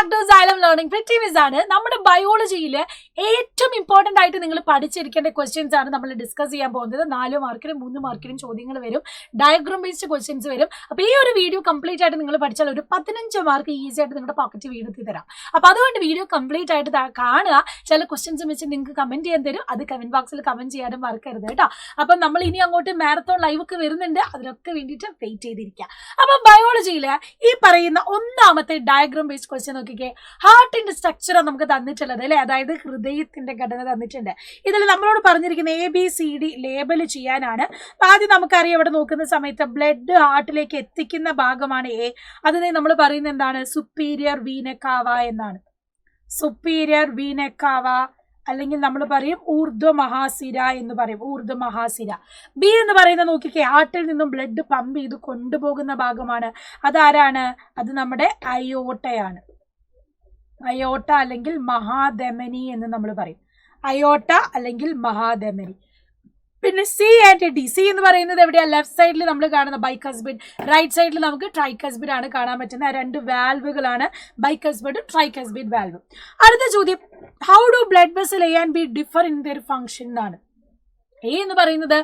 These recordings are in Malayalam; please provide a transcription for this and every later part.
Back to Xylem Learning. Pretty Miss ആണ്. നമ്മുടെ ബയോളജിയിൽ ഏറ്റവും ഇമ്പോർട്ടന്റ് ആയിട്ട് നിങ്ങൾ പഠിച്ചിരിക്കേണ്ട ക്വസ്റ്റ്യൻസ് ആണ് നമ്മൾ ഡിസ്കസ് ചെയ്യാൻ പോകുന്നത്. 4 മാർക്കിനും 3 മാർക്കിനും ചോദ്യങ്ങൾ വരും, ഡയഗ്രാം ബേസ്ഡ് ക്വസ്റ്റ്യൻസ് വരും. അപ്പൊ ഈ ഒരു വീഡിയോ കംപ്ലീറ്റ് ആയിട്ട് നിങ്ങൾ പഠിച്ചാൽ ഒരു 15 മാർക്ക് ഈസി ആയിട്ട് നിങ്ങളുടെ പോക്കറ്റ് വീണെത്തി തരാം. അപ്പൊ അതുകൊണ്ട് വീഡിയോ കംപ്ലീറ്റ് ആയിട്ട് കാണുക. ചില ക്വസ്റ്റ്യൻസ് വെച്ച് നിങ്ങൾക്ക് കമന്റ് ചെയ്യാൻ തരും, അത് കമന്റ് ബോക്സിൽ കമന്റ് ചെയ്യാനും മറക്കരുത് കേട്ടോ. അപ്പം നമ്മൾ ഇനി അങ്ങോട്ട് മാരത്തോൺ ലൈവ് ഒക്കെ വരുന്നുണ്ട്, അതിനൊക്കെ വേണ്ടിയിട്ട് വെയിറ്റ് ചെയ്തിരിക്കുക. അപ്പൊ ബയോളജിയിൽ ഈ പറയുന്ന ഒന്നാമത്തെ ഡയഗ്രാം ബേസ്ഡ് ക്വസ്റ്റ്യൻ നോക്കിക്കേ. ഹാർട്ടിന്റെ സ്ട്രക്ചർ നമുക്ക് തന്നിട്ടുള്ളത് അല്ലെ, അതായത് ഹൃദയത്തിന്റെ ഘടന തന്നിട്ടുണ്ട്. ഇതിൽ നമ്മളോട് പറഞ്ഞിരിക്കുന്ന ABCD ലേബൽ ചെയ്യാനാണ്. ആദ്യം നമുക്കറിയാം, ഇവിടെ നോക്കുന്ന സമയത്ത് ബ്ലഡ് ഹാർട്ടിലേക്ക് എത്തിക്കുന്ന ഭാഗമാണ് A. അതിനെ നമ്മൾ പറയുന്നത് എന്താണ്? സുപ്പീരിയർ വീന കാവ എന്നാണ്. സുപ്പീരിയർ വീന കാവ, അല്ലെങ്കിൽ നമ്മൾ പറയും ഊർധ്വ മഹാസിര എന്ന് പറയും, ഊർധ്വ മഹാസിര. B എന്ന് പറയുന്നത് നോക്കിക്കേ, ഹാർട്ടിൽ നിന്നും ബ്ലഡ് പമ്പ് ചെയ്ത് കൊണ്ടുപോകുന്ന ഭാഗമാണ്. അതാരാണ്? അത് നമ്മുടെ അയോട്ടയാണ്. അയോട്ട അല്ലെങ്കിൽ മഹാധമനി എന്ന് നമ്മൾ പറയും. അയോട്ട അല്ലെങ്കിൽ മഹാധമനി. പിന്നെ C ആൻഡ് D. C എന്ന് പറയുന്നത് എവിടെയാ? ലെഫ്റ്റ് സൈഡിൽ നമ്മൾ കാണുന്ന ബൈക്കസ്ബിഡ്, റൈറ്റ് സൈഡിൽ നമുക്ക് ട്രൈക്കസ്ബിഡ് ആണ് കാണാൻ പറ്റുന്ന രണ്ട് വാൽവുകളാണ് ബൈക്കസ്ബിഡ്, ട്രൈക്കസ്ബിഡ് വാൽവ്. അടുത്ത ചോദ്യം, how do blood vessel A and B differ in there function എന്നാണ്. A എന്ന് പറയുന്നത്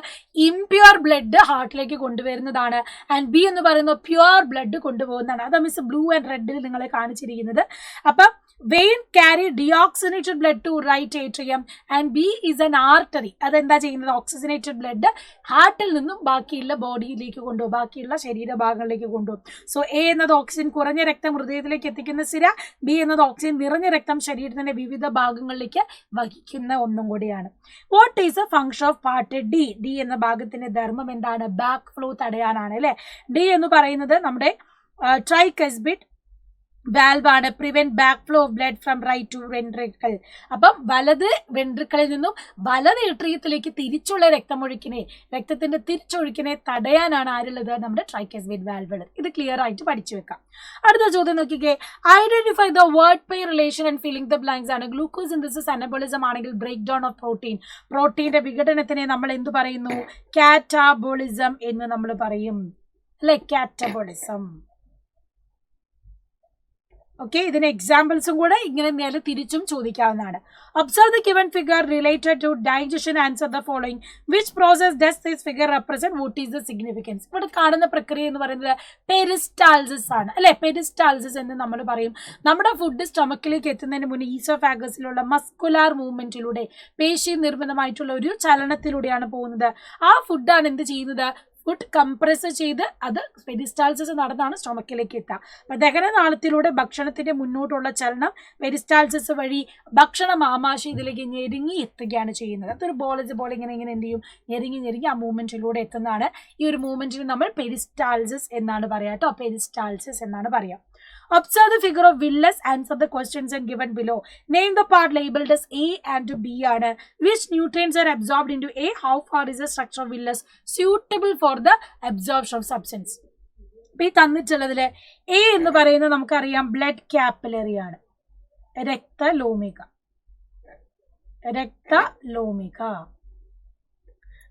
ഇംപ്യൂർ ബ്ലഡ് ഹാർട്ടിലേക്ക് കൊണ്ടുവരുന്നതാണ്, ആൻഡ് B എന്ന് പറയുന്നത് പ്യുവർ ബ്ലഡ് കൊണ്ടുപോകുന്നതാണ്. അതാ മിസ് ബ്ലൂ ആൻഡ് റെഡിൽ നിങ്ങളെ കാണിച്ചിരിക്കുന്നത്. അപ്പം vein carry deoxygenated blood to right atrium and B is an artery. അതെന്താ ചെയ്യുന്നത്? ഓക്സിജനേറ്റഡ് ബ്ലഡ് ഹാർട്ടിൽ നിന്നും ബാക്കിയുള്ള ബോഡിയിലേക്ക് കൊണ്ടുപോകും, ബാക്കിയുള്ള ശരീരഭാഗങ്ങളിലേക്ക് കൊണ്ടുപോകും. സോ A എന്നത് ഓക്സിജൻ കുറഞ്ഞ രക്തം ഹൃദയത്തിലേക്ക് എത്തിക്കുന്ന സിര, B എന്നത് ഓക്സിജൻ നിറഞ്ഞ രക്തം ശരീരത്തിന്റെ വിവിധ ഭാഗങ്ങളിലേക്ക് വഹിക്കുന്ന ഒന്നും കൂടിയാണ്. What is A function of part D? D എന്ന ഭാഗത്തിന്റെ ധർമ്മം എന്താണ്? ബാക്ക് ഫ്ലോ തടയാനാണ് അല്ലെ. D എന്ന് പറയുന്നത് നമ്മുടെ ട്രൈക്കസ്ബിഡ് വാൽവ് ആണ്. Prevent back flow of blood from right to ventricle. അപ്പം വലത് വെൻട്രിക്കിളിൽ നിന്നും വലത് ഏട്രിയത്തിലേക്ക് തിരിച്ചുള്ള രക്തത്തിന്റെ തിരിച്ചൊഴുക്കിനെ തടയാനാണ് ആരുള്ളത്? നമ്മുടെ ട്രൈക്കസ്ബിഡ് വാൽവ് ഉള്ളത്. ഇത് ക്ലിയർ ആയിട്ട് പഠിച്ചു വെക്കാം. അടുത്ത ചോദ്യം നോക്കിക്കേ, identify the word pay relation and filling the blanks ആണ്. ഗ്ലൂക്കോസ് സിന്തസിസ് അനബോളിസം ആണെങ്കിൽ ബ്രേക്ക് ഡൗൺ ഓഫ് പ്രോട്ടീൻ, പ്രോട്ടീന്റെ വിഘടനത്തിനെ നമ്മൾ എന്ത് പറയുന്നു? കാറ്റാബോളിസം എന്ന് നമ്മൾ പറയും അല്ലെ, കാറ്റബോളിസം. ഓക്കെ, ഇതിന് എക്സാമ്പിൾസും കൂടെ ഇങ്ങനെ നേരെ തിരിച്ചും ചോദിക്കാവുന്നതാണ്. Observe the given figure related to digestion, answer the following. Which process does this figure represent? What is the significance? ഇവിടെ കാണുന്ന പ്രക്രിയ എന്ന് പറയുന്നത് പെരിസ്റ്റാൾസിസ് ആണ് അല്ലെ. പെരിസ്റ്റാൾസിസ് എന്ന് നമ്മൾ പറയും. നമ്മുടെ ഫുഡ് സ്റ്റൊമക്കിലേക്ക് എത്തുന്നതിന് മുന്നേ ഈസോഫാഗസിലുള്ള മസ്കുലാർ മൂവ്മെന്റിലൂടെ, പേശി നിർമ്മിതമായിട്ടുള്ള ഒരു ചലനത്തിലൂടെയാണ് പോകുന്നത്. ആ ഫുഡാണ് എന്ത് ചെയ്യുന്നത്? ഫുഡ് കംപ്രസ് ചെയ്ത് അത് പെരിസ്റ്റാൾസിസ് നടന്നാണ് സ്റ്റൊമക്കിലേക്ക് എത്തുക. അപ്പൊ ദഹനനാളത്തിലൂടെ ഭക്ഷണത്തിന്റെ മുന്നോട്ടുള്ള ചലനം പെരിസ്റ്റാൾസിസ് വഴി ഭക്ഷണം ആമാശയത്തിലേക്ക് ഞെരുങ്ങി എത്തുകയാണ് ചെയ്യുന്നത്. അതൊരു ബോൾ ഇങ്ങനെ എന്ത് ചെയ്യും? ഞെരുങ്ങി ആ മൂവ്മെന്റിലൂടെ എത്തുന്നതാണ്. ഈ ഒരു മൂവ്മെന്റിന് നമ്മൾ പെരിസ്റ്റാൾസിസ് എന്നാണ് പറയാ കേട്ടോ, പെരിസ്റ്റാൾസിസ് എന്നാണ് പറയാം. Observe the figure of Willis. Answer the questions and given below. Name the part labeled as A and B ആണ്. Which nutrients are absorbed into A? How far is the structure of Willis suitable for the absorption of substance? ഈ തന്നിട്ടുള്ളതില് A എന്ന് പറയുന്നത് നമുക്കറിയാം ബ്ലഡ് കാപ്പിലറി ആണ്, രക്തലോമിക.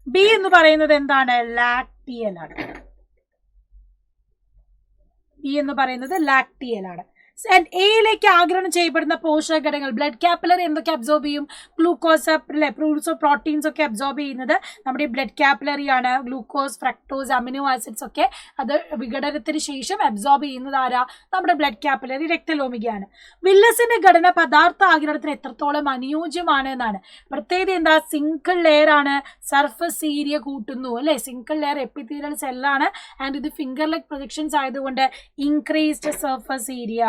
B എന്ന് പറയുന്നത് എന്താണ്? ലാക്ടിയൽ ആണ്. B എന്ന് പറയുന്നത് ലാക്ടിയൽ ആണ്. ആൻഡ് എയിലേക്ക് ആഗിരണം ചെയ്യപ്പെടുന്ന പോഷക ഘടകങ്ങൾ ബ്ലഡ് കാപ്പിലറി എന്തൊക്കെ അബ്സോർബ് ചെയ്യും? ഗ്ലൂക്കോസ് അല്ലെ, പ്രോട്ടീൻസ് ഒക്കെ അബ്സോർബ് ചെയ്യുന്നത് നമ്മുടെ ബ്ലഡ് കാപ്പിലറി ആണ്. ഗ്ലൂക്കോസ്, ഫ്രക്ടോസ്, അമിനോ ആസിഡ്സ് ഒക്കെ അത് വിഘടനത്തിന് ശേഷം അബ്സോർബ് ചെയ്യുന്നത് ആരാ? നമ്മുടെ ബ്ലഡ് കാപ്പിലറി, രക്തലോമികയാണ്. വില്ലസിന്റെ ഘടന പദാർത്ഥ ആഗിരണത്തിന് എത്രത്തോളം അനുയോജ്യമാണ് എന്നാണ്. പ്രത്യേകത എന്താ? സിംഗിൾ ലെയർ ആണ്, സർഫസ് ഏരിയ കൂട്ടുന്നു അല്ലെ. സിംഗിൾ ലെയർ എപ്പിത്തീലിയൽ സെല്ലാണ്, ആൻഡ് ഇത് ഫിംഗർ ലെഗ് പ്രൊജക്ഷൻസ് ആയതുകൊണ്ട് ഇൻക്രീസ്ഡ് സർഫസ് ഏരിയ.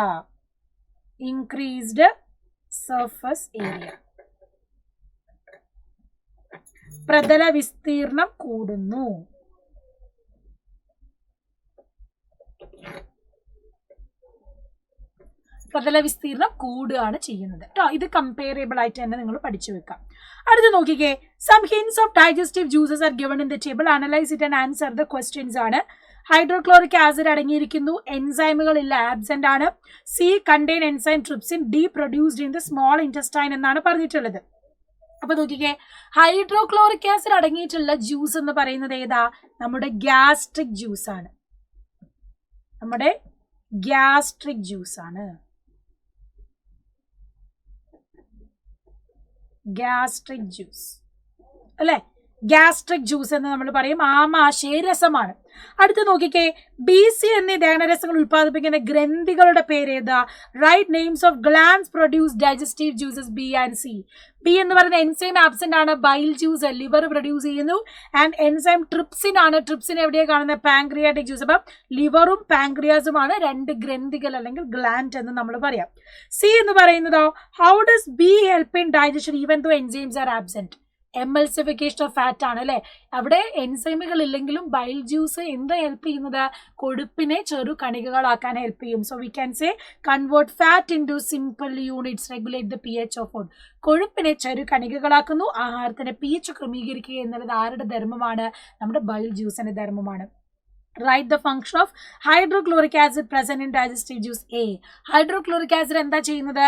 പ്രതല വിസ്തീർണം കൂടുന്നു. പ്രതല വിസ്തീർണം കൂടുകയാണ് ചെയ്യുന്നത് കേട്ടോ. ഇത് കമ്പയറബിൾ ആയിട്ട് തന്നെ നിങ്ങൾ പഠിച്ചു വെക്കാം. അടുത്ത് നോക്കിക്കേ, some hints of digestive juices are given in the table. Analyse it and answer the questions ആണ്. ഹൈഡ്രോക്ലോറിക് ആസിഡ് അടങ്ങിയിരിക്കുന്നു, എൻസൈമുകൾ ഇല്ല, ആബ്സെന്റ് ആണ്. C contain enzyme trypsin, D produced in the small intestine എന്നാണ് പറഞ്ഞിട്ടുള്ളത്. അപ്പൊ നോക്കിക്കേ, ഹൈഡ്രോക്ലോറിക് ആസിഡ് അടങ്ങിയിട്ടുള്ള ജ്യൂസ് എന്ന് പറയുന്നത് ഏതാ? നമ്മുടെ ഗ്യാസ്ട്രിക് ജ്യൂസ് ആണ്. ഗ്യാസ്ട്രിക് ജ്യൂസ് അല്ലെ, ഗ്യാസ്ട്രിക് ജ്യൂസ് എന്ന് നമ്മൾ പറയും. ആമാശയരസമാണ്. അടുത്ത് നോക്കിക്കേ, BC എന്നീ ദഹനരസങ്ങൾ ഉത്പാദിപ്പിക്കുന്ന ഗ്രന്ഥികളുടെ പേര് ഏതാ? Write names of glands produce digestive juices B and C. B എന്ന് പറയുന്ന എൻസൈം ആബ്സെന്റ് ആണ്, ബൈൽ ജ്യൂസ് ലിവർ പ്രൊഡ്യൂസ് ചെയ്യുന്നു. ആൻഡ് എൻസൈം ട്രിപ്സിൻ ആണ്, ട്രിപ്സിൻ എവിടെയാണ് കാണുന്നത്? Pancreatic juice. അപ്പം ലിവറും പാങ്ക്രിയാസുമാണ് രണ്ട് ഗ്രന്ഥികൾ അല്ലെങ്കിൽ ഗ്ലാൻഡ് എന്ന് നമ്മൾ പറയാം. C എന്ന് പറയുന്നതോ, how does B help in digestion even though enzymes are absent? Emulsification of fat ആണ് അല്ലെ. അവിടെ എൻസൈമുകൾ ഇല്ലെങ്കിലും ബൈൽ ജ്യൂസ് എന്താ ഹെൽപ്പ് ചെയ്യുന്നത്? കൊഴുപ്പിനെ ചെറു കണികകളാക്കാൻ ഹെൽപ്പ് ചെയ്യും. So we can say convert fat into simple units, regulate the pH of food. കൊഴുപ്പിനെ ചെറു കണികകളാക്കുന്നു, ആഹാരത്തിന്റെ pH ക്രമീകരിക്കുക എന്നുള്ളത് ആരുടെ ധർമ്മമാണ്? നമ്മുടെ ബൈൽ ജ്യൂസിന്റെ ധർമ്മമാണ്. Write the function of hydrochloric acid present in digestive juice A. Hydrochloric acid എന്താ ചെയ്യുന്നത്?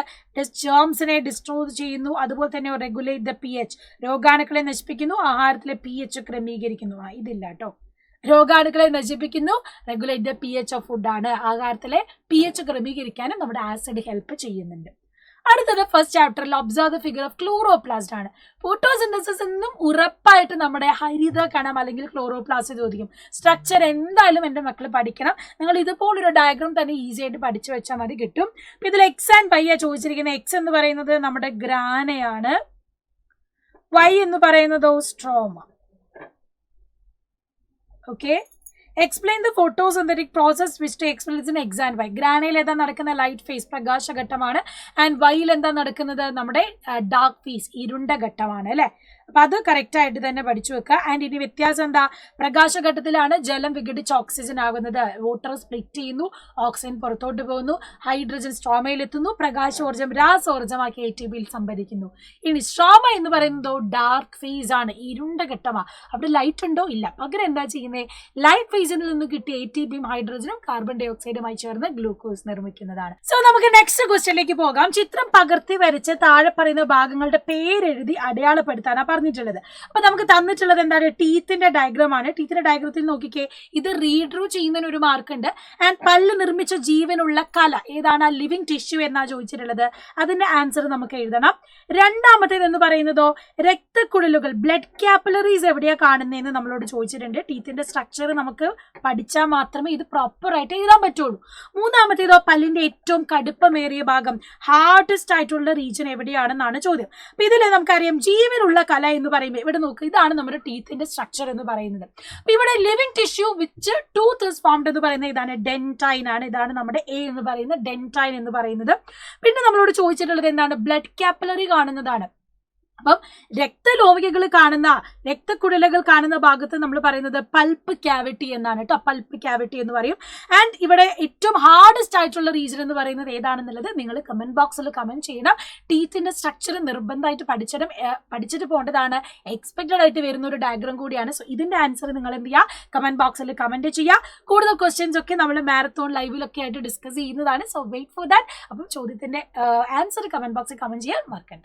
ജേംസിനെ ഡിസ്ട്രോയ് ചെയ്യുന്നു, അതുപോലെ തന്നെ റെഗുലേറ്റ് ദ pH, രോഗാണുക്കളെ നശിപ്പിക്കുന്നു, ആഹാരത്തിലെ pH ക്രമീകരിക്കുന്നു. ഇതില്ല കേട്ടോ. രോഗാണുക്കളെ നശിപ്പിക്കുന്നു, regulate the pH of food ആണ്. ആഹാരത്തിലെ pH ക്രമീകരിക്കാനും നമ്മുടെ ആസിഡ് ഹെൽപ്പ് ചെയ്യുന്നുണ്ട്. അടുത്തത് ഫസ്റ്റ് ചാപ്റ്ററിൽ observe the figure of chloroplast ആണ്. ഫോട്ടോസിന്തസിസ് എന്നും ഉറപ്പായിട്ട് നമ്മുടെ ഹരിത കണം അല്ലെങ്കിൽ ക്ലോറോപ്ലാസ്റ്റ് ചോദിക്കും. സ്ട്രക്ചർ എന്തായാലും എൻ്റെ മക്കൾ പഠിക്കണം. നിങ്ങൾ ഇതുപോലൊരു ഡയഗ്രാം തന്നെ ഈസി ആയിട്ട് പഠിച്ചു വെച്ചാൽ മതി, കിട്ടും. ഇപ്പം ഇതിൽ എക്സ് ആൻഡ് വൈ ചോദിച്ചിരിക്കുന്നത്. എക്സ് എന്ന് പറയുന്നത് നമ്മുടെ ഗ്രാനയാണ്, വൈ എന്ന് പറയുന്നതോ stroma. Okay, explain the photosynthetic process which takes place in X and Y. ഗ്രാനയിൽ എന്താ നടക്കുന്ന? ലൈറ്റ് ഫേസ്, പ്രകാശഘട്ടമാണ്. ആൻഡ് വൈയിൽ എന്താ നടക്കുന്നത്? നമ്മുടെ ഡാർക്ക് ഫേസ്, ഇരുണ്ട ഘട്ടമാണ് അല്ലെ. അപ്പൊ അത് കറക്റ്റ് ആയിട്ട് തന്നെ പഠിച്ചു വെക്കുക. ആൻഡ് ഇനി വ്യത്യാസം എന്താ? പ്രകാശഘട്ടത്തിലാണ് ജലം വിഘടിച്ച് ഓക്സിജൻ ആകുന്നത്, വാട്ടർ സ്പ്ലിറ്റ് ചെയ്യുന്നു, ഓക്സിജൻ പുറത്തോട്ട് പോകുന്നു, ഹൈഡ്രജൻ സ്ട്രോമയിൽ എത്തുന്നു, പ്രകാശോർജം രാസോർജമാക്കി ATPയിൽ സംഭരിക്കുന്നു. ഇനി സ്ട്രോമ എന്ന് പറയുന്നതോ ഡാർക്ക് ഫേസ് ആണ്, ഇരുണ്ട ഘട്ടമാണ്. അവിടെ ലൈറ്റ് ഉണ്ടോ? ഇല്ല. പകരം എന്താ ചെയ്യുന്നത്? ലൈറ്റ് ഫേസിൽ നിന്ന് കിട്ടിയ ATPയും ഹൈഡ്രജനും കാർബൺ ഡൈ ഓക്സൈഡുമായി ചേർന്ന് ഗ്ലൂക്കോസ് നിർമ്മിക്കുന്നതാണ്. സോ നമുക്ക് നെക്സ്റ്റ് ക്വസ്റ്റ്യനിലേക്ക് പോകാം. ചിത്രം പകർത്തി വരച്ച് താഴെ പറയുന്ന ഭാഗങ്ങളുടെ പേരെഴുതി അടയാളപ്പെടുത്താനാണ് പറഞ്ഞിട്ടുള്ളത്. അപ്പൊ നമുക്ക് തന്നിട്ടുള്ളത് എന്താണ്? ടീത്തിന്റെ ഡയഗ്രാം ആണ്. ടീത്തിന്റെ ഡയഗ്രത്തിൽ നോക്കിക്കേ, ഇത് റീഡ്രൂ ചെയ്യുന്നതിന് ഒരു മാർക്ക് ഉണ്ട്. ആൻഡ് പല്ല് നിർമ്മിച്ച ജീവനുള്ള കല ഏതാണ്? ലിവിങ് ടിഷ്യൂ എന്നാ ചോദിച്ചിട്ടുള്ളത്. അതിന്റെ ആൻസർ നമുക്ക് എഴുതണം. രണ്ടാമത്തേത് എന്ന് പറയുന്നതോ രക്തക്കുഴലുകൾ, ബ്ലഡ് കാപ്പിലറീസ് എവിടെയാ കാണുന്നതെന്ന് നമ്മളോട് ചോദിച്ചിട്ടുണ്ട്. ടീത്തിന്റെ സ്ട്രക്ചർ നമുക്ക് പഠിച്ചാൽ മാത്രമേ ഇത് പ്രോപ്പർ ആയിട്ട് എഴുതാൻ പറ്റുള്ളൂ. മൂന്നാമത്തേതോ പല്ലിന്റെ ഏറ്റവും കടുപ്പമേറിയ ഭാഗം, ഹാർഡസ്റ്റ് ആയിട്ടുള്ള റീജിയൻ എവിടെയാണെന്നാണ് ചോദ്യം. അപ്പൊ ഇതിൽ നമുക്കറിയാം ജീവനുള്ള കല എന്ന് പറയുമ്പോൾ ഇവിടെ നോക്കുക, ഇതാണ് നമ്മുടെ ടീത്തിന്റെ സ്ട്രക്ചർ എന്ന് പറയുന്നത്. അപ്പൊ ഇവിടെ living tissue which tooth is formed എന്ന് പറയുന്നത് ഇതാണ്, ഡെന്റൈൻ ആണ്. ഇതാണ് നമ്മുടെ A എന്ന് പറയുന്നത്, ഡെന്റൈൻ എന്ന് പറയുന്നത്. പിന്നെ നമ്മളോട് ചോദിച്ചിട്ടുള്ളത് എന്താണ്? ബ്ലഡ് കാപ്പിലറി കാണുന്നതാണ്. അപ്പം രക്തലോഹികൾ കാണുന്ന, രക്തക്കുഴലുകൾ കാണുന്ന ഭാഗത്ത് നമ്മൾ പറയുന്നത് പൾപ്പ് ക്യാവിറ്റി എന്നാണ് കേട്ടോ, പൾപ്പ് ക്യാവിറ്റി എന്ന് പറയും. ആൻഡ് ഇവിടെ ഏറ്റവും ഹാർഡസ്റ്റ് ആയിട്ടുള്ള റീജിയൻ എന്ന് പറയുന്നത് ഏതാണെന്നുള്ളത് നിങ്ങൾ കമന്റ് ബോക്സിൽ കമന്റ് ചെയ്യണം. ടീത്തിന്റെ സ്ട്രക്ചർ നിർബന്ധമായിട്ട് പഠിച്ചിട്ട് പോകേണ്ടതാണ്. എക്സ്പെക്റ്റഡ് ആയിട്ട് വരുന്ന ഒരു ഡയഗ്രാം കൂടിയാണ്. സോ ഇതിന്റെ ആൻസർ നിങ്ങൾ എന്ത് ചെയ്യുക? കമന്റ് ബോക്സിൽ കമന്റ് ചെയ്യുക. കൂടുതൽ ക്വസ്റ്റ്യൻസ് ഒക്കെ നമ്മൾ മാരത്തോൺ ലൈവിലൊക്കെ ആയിട്ട് ഡിസ്കസ് ചെയ്യുന്നതാണ്. So wait for that. അപ്പം ചോദ്യത്തിന്റെ ആൻസർ കമന്റ് ബോക്സിൽ കമന്റ് ചെയ്യാൻ മറക്കണ്ട.